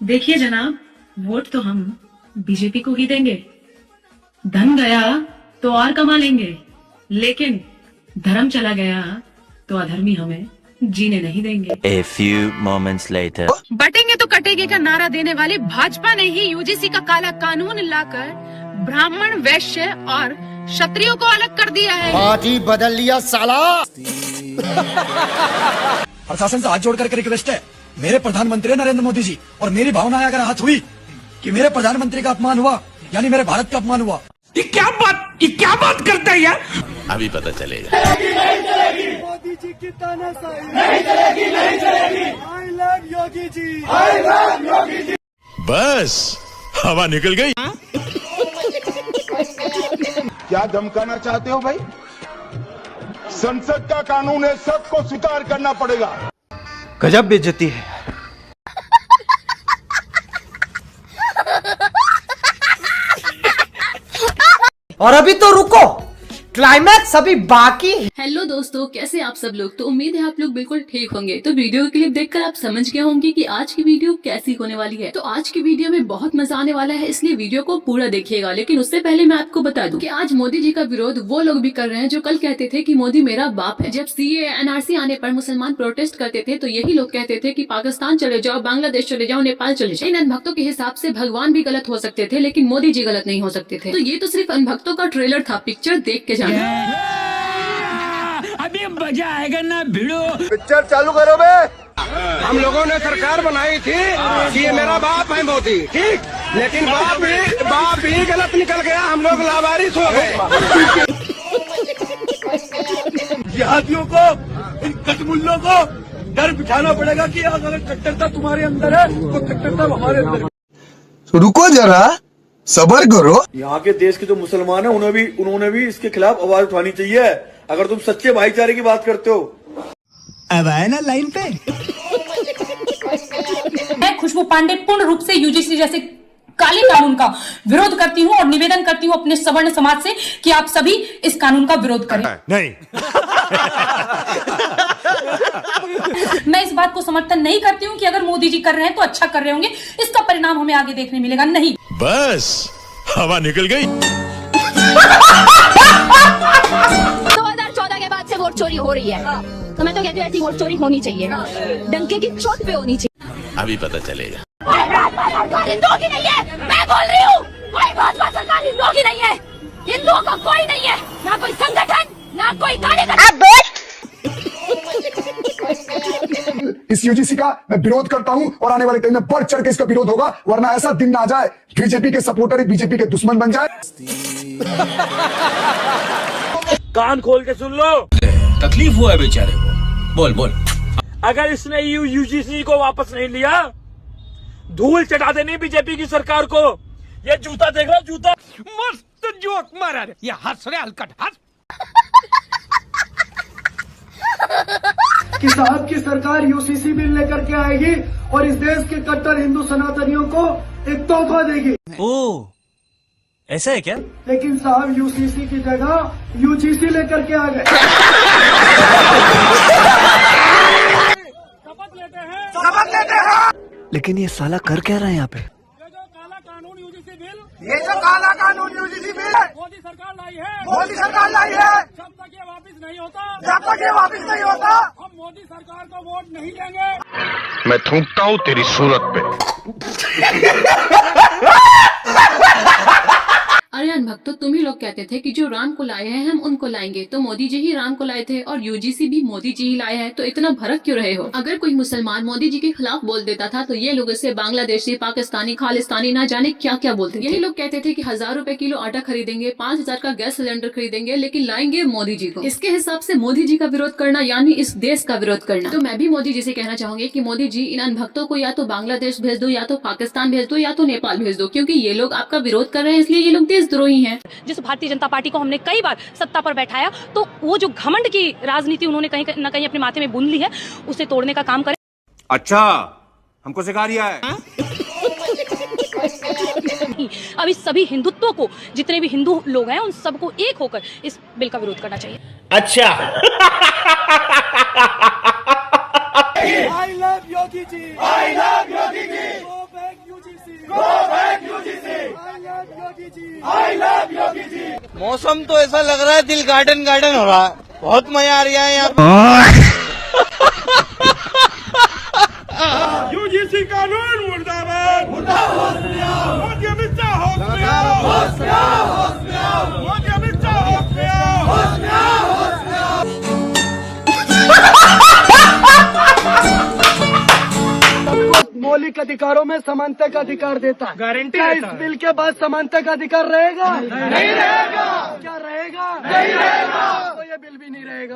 देखिए जनाब, वोट तो हम बीजेपी को ही देंगे। धन गया तो और कमा लेंगे, लेकिन धर्म चला गया तो अधर्मी हमें जीने नहीं देंगे। A few moments later. बटेंगे तो कटेंगे का नारा देने वाली भाजपा ने ही यूजीसी का काला कानून लाकर ब्राह्मण, वैश्य और क्षत्रियों को अलग कर दिया है। पार्टी बदल लिया साला। प्रशासन से हाथ जोड़ करके रिक्वेस्ट है, मेरे प्रधानमंत्री नरेंद्र मोदी जी, और मेरी भावनाएं अगर हाथ हुई कि मेरे प्रधानमंत्री का अपमान हुआ, यानी मेरे भारत का अपमान हुआ, ये क्या बात करता है यार। अभी पता चलेगा। मोदी जी की तानाशाही नहीं चलेगी, नहीं चलेगी। I love Yogi ji, I love Yogi ji. बस हवा निकल गई। क्या धमकाना चाहते हो भाई? संसद का कानून है, सबको स्वीकार करना पड़ेगा। गजब बेइज्जती है। और अभी तो रुको, क्लाइमैक्स अभी बाकी है। हेलो दोस्तों, कैसे आप सब लोग। तो उम्मीद है आप लोग बिल्कुल ठीक होंगे। तो वीडियो क्लिप देखकर आप समझ गए होंगे कि आज की वीडियो कैसी होने वाली है। तो आज की वीडियो में बहुत मजा आने वाला है, इसलिए वीडियो को पूरा देखिएगा। लेकिन उससे पहले मैं आपको बता दूं कि आज मोदी जी का विरोध वो लोग भी कर रहे हैं जो कल कहते थे कि मोदी मेरा बाप है। जब सीए एनआरसी आने पर मुसलमान प्रोटेस्ट करते थे तो यही लोग कहते थे कि पाकिस्तान चले जाओ, बांग्लादेश चले जाओ, नेपाल चले जाओ। इन अनभक्तों के हिसाब से भगवान भी गलत हो सकते थे, लेकिन मोदी जी गलत नहीं हो सकते थे। तो ये तो सिर्फ अनभक्तों का ट्रेलर था, पिक्चर देख के जाना। अभी मजा आएगा ना भिड़ो। पिक्चर चालू करो बे। हम लोगों ने सरकार बनाई थी कि ये मेरा बाप है मोदी, ठीक, लेकिन बाप भी गलत निकल गया, हम लोग लावारिस हो गए। जिहादियों को, इन कटमुल्लों को डर बिठाना पड़ेगा कि अगर कट्टरता तुम्हारे अंदर है तो कट्टरता हमारे अंदर है। रुको जरा, सब्र करो। यहाँ के देश के जो मुसलमान है उन्होंने भी इसके खिलाफ आवाज उठानी चाहिए, अगर तुम सच्चे भाईचारे की बात करते हो। अब आए ना लाइन पे। मैं खुशबू पांडे पूर्ण रूप से यूजीसी जैसे काले कानून का विरोध करती हूँ और निवेदन करती हूँ अपने सवर्ण समाज से कि आप सभी इस कानून का विरोध करें। नहीं। मैं इस बात को समर्थन नहीं करती हूँ कि अगर मोदी जी कर रहे हैं तो अच्छा कर रहे होंगे, इसका परिणाम हमें आगे देखने मिलेगा। नहीं, बस हवा निकल गई। 2014 के बाद से वोट चोरी हो रही है, तो मैं तो कहती हूँ ऐसी वोट चोरी होनी चाहिए, डंके की चोट पे होनी चाहिए। अभी पता चलेगा। हिंदुओं की नहीं है, मैं बोल रही हूँ, कोई भाजपा सरकार हिंदुओं की नहीं है। हिंदुओं का कोई नहीं है, ना कोई संगठन, ना कोई कार्यकर्ता। इस यूजीसी का मैं विरोध करता हूं और आने वाले टाइम में बढ़ चढ़ के इसका विरोध होगा, वरना ऐसा दिन ना आ जाए बीजेपी के सपोर्टर ही बीजेपी के दुश्मन बन जाए। कान खोल के सुन लो, तकलीफ हुआ है बेचारे को। बोल। अगर इसने यूजीसी को वापस नहीं लिया, धूल चटा देनी बीजेपी की सरकार को। ये जूता देख रहा, जूता मस्त जोक मारा रे, ये हंस रहे हलकट हंस। कि साहब की सरकार यूसीसी बिल लेकर के आएगी और इस देश के कट्टर हिंदू सनातनियों को एक तोहफा देगी। ओ, ऐसा है क्या? लेकिन साहब यूसीसी की जगह यूजीसी लेकर के आ गए। शपथ लेते हैं। लेकिन ये साला कर क्या रहा है यहाँ पे? ये जो काला कानून यूजीसी बिल मोदी सरकार लाई है, जब तक ये वापस नहीं होता, हम मोदी सरकार को वोट नहीं देंगे। मैं थूकता हूँ तेरी सूरत पे। अरे अनभक्तों, तुम ही लोग कहते थे कि जो राम को लाए हैं हम उनको लाएंगे, तो मोदी जी ही राम को लाए थे और यूजीसी भी मोदी जी ही लाए हैं, तो इतना भड़क क्यों रहे हो? अगर कोई मुसलमान मोदी जी के खिलाफ बोल देता था तो ये लोग इसे बांग्लादेशी, पाकिस्तानी, खालिस्तानी ना जाने क्या क्या बोलते थे। यही लोग कहते थे कि 1000 रुपए किलो आटा खरीदेंगे, 5000 का गैस सिलेंडर खरीदेंगे, लेकिन लाएंगे मोदी जी को। इसके हिसाब से मोदी जी का विरोध करना यानी इस देश का विरोध करना। तो मैं भी मोदी जी से कहना चाहूंगी कि मोदी जी इन अनभक्तों को या तो बांग्लादेश भेज दो, या तो पाकिस्तान भेज दो, या तो नेपाल भेज दो, क्योंकि ये लोग आपका विरोध कर रहे हैं, इसलिए ये लोग देशद्रोही हैं। जिस भारतीय जनता पार्टी को हमने कई बार सत्ता पर बैठाया, तो वो जो घमंड की राजनीति उन्होंने कहीं न कहीं अपने माथे में बुन ली है, उसे तोड़ने का काम करें। अच्छा, हमको सिखा रिया है। अब इस सभी हिंदुत्व को, जितने भी हिंदू लोग हैं, उन सबको एक होकर इस बिल का विरोध करना चाहिए। अच्छा। I love Yogi ji, I love Yogi ji. मौसम तो ऐसा लग रहा है दिल गार्डन गार्डन हो रहा है, बहुत मजा आ रहा है यहाँ पे। यूजीसी कानून मुर्दाबाद, मोदी अमित शाह होश में आओ, मोदी अमित शाह होश में आओ। मौलिक अधिकारों में समानता का अधिकार देता है। गारंटी क्या इस बिल के बाद समानता का अधिकार रहेगा? नहीं रहेगा। क्या रहेगा? नहीं रहेगा। तो ये बिल भी नहीं रहेगा।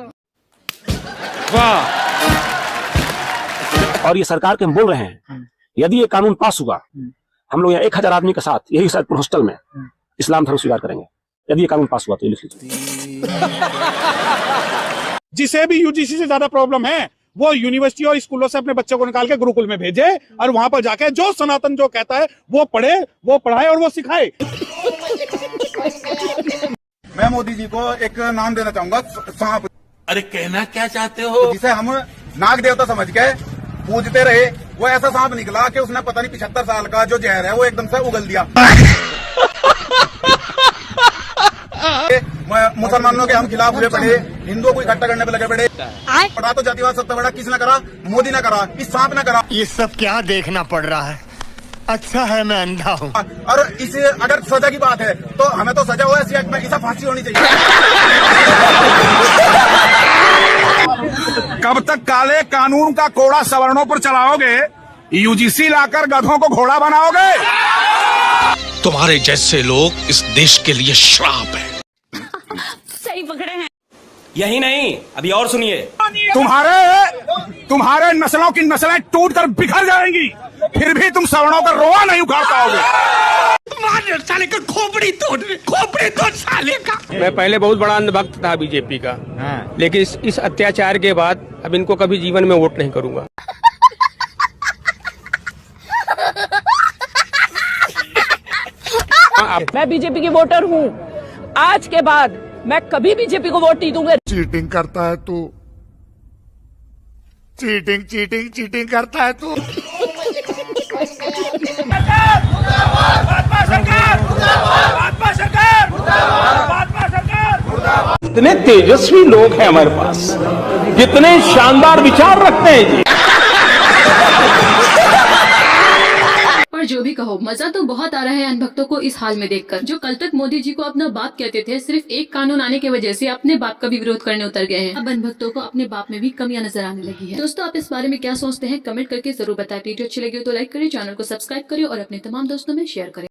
वाह। और ये सरकार के हम बोल रहे हैं, यदि ये कानून पास हुआ, हम लोग यहाँ 1000 आदमी के साथ यही सैदपुर हॉस्टल में इस्लाम धर्म स्वीकार करेंगे। यदि ये कानून पास हुआ तो ये लिख लीजिए। जिसे भी यूजीसी से ज्यादा प्रॉब्लम है वो यूनिवर्सिटी और स्कूलों से अपने बच्चों को निकाल के गुरुकुल में भेजे और वहां पर जाके जो सनातन जो कहता है वो पढ़े, वो पढ़ाए और वो सिखाए। मैं मोदी जी को एक नाम देना चाहूंगा, सांप। अरे कहना क्या चाहते हो? जिसे हम नाग देवता समझ के पूजते रहे, वो ऐसा सांप निकला कि उसने पता नहीं 75 साल का जो जहर है वो एकदम से उगल दिया। मुसलमानों के हम खिलाफ हुए पड़े, हिंदुओं को इकट्ठा करने पे लगे पड़े। पढ़ा तो जातिवाद सबसे बड़ा किसने करा? मोदी ने करा, इस सांप ने करा। ये सब क्या देखना पड़ रहा है? अच्छा है मैं अंधा हूँ। और इसे अगर सजा की बात है तो हमें तो सजा हुआ है, में इसे फांसी होनी चाहिए। कब तक काले कानून का कोड़ा सवर्णों पर चलाओगे? यूजीसी लाकर गधों को घोड़ा बनाओगे? तुम्हारे जैसे लोग इस देश के लिए श्राप है। सही पकड़े हैं। यही नहीं, अभी और सुनिए। तुम्हारे नस्लों की नस्लें टूटकर बिखर जाएंगी, फिर भी तुम सवर्णों का रोआ नहीं उखाड़ पाओगे। साले का खोपड़ी तोड़ साले का। मैं पहले बहुत बड़ा अंधभक्त था बीजेपी का, लेकिन इस अत्याचार के बाद अब इनको कभी जीवन में वोट नहीं करूंगा। मैं बीजेपी की वोटर हूँ। आज के बाद मैं कभी बीजेपी को वोट नहीं दूंगा। चीटिंग करता है तू, चीटिंग करता है तू। कितने तेजस्वी लोग हैं हमारे पास, कितने शानदार विचार रखते हैं जी। पर जो भी कहो, मजा तो बहुत आ रहा है अनभक्तों को इस हाल में देखकर। जो कल तक मोदी जी को अपना बाप कहते थे, सिर्फ एक कानून आने की वजह से अपने बाप का भी विरोध करने उतर गए हैं। अब अनभक्तों को अपने बाप में भी कमियां नजर आने लगी है। दोस्तों, आप इस बारे में क्या सोचते हैं? कमेंट करके जरूर बताएं। वीडियो अच्छी लगी हो तो लाइक करें, चैनल को सब्सक्राइब करें और अपने तमाम दोस्तों में शेयर करें।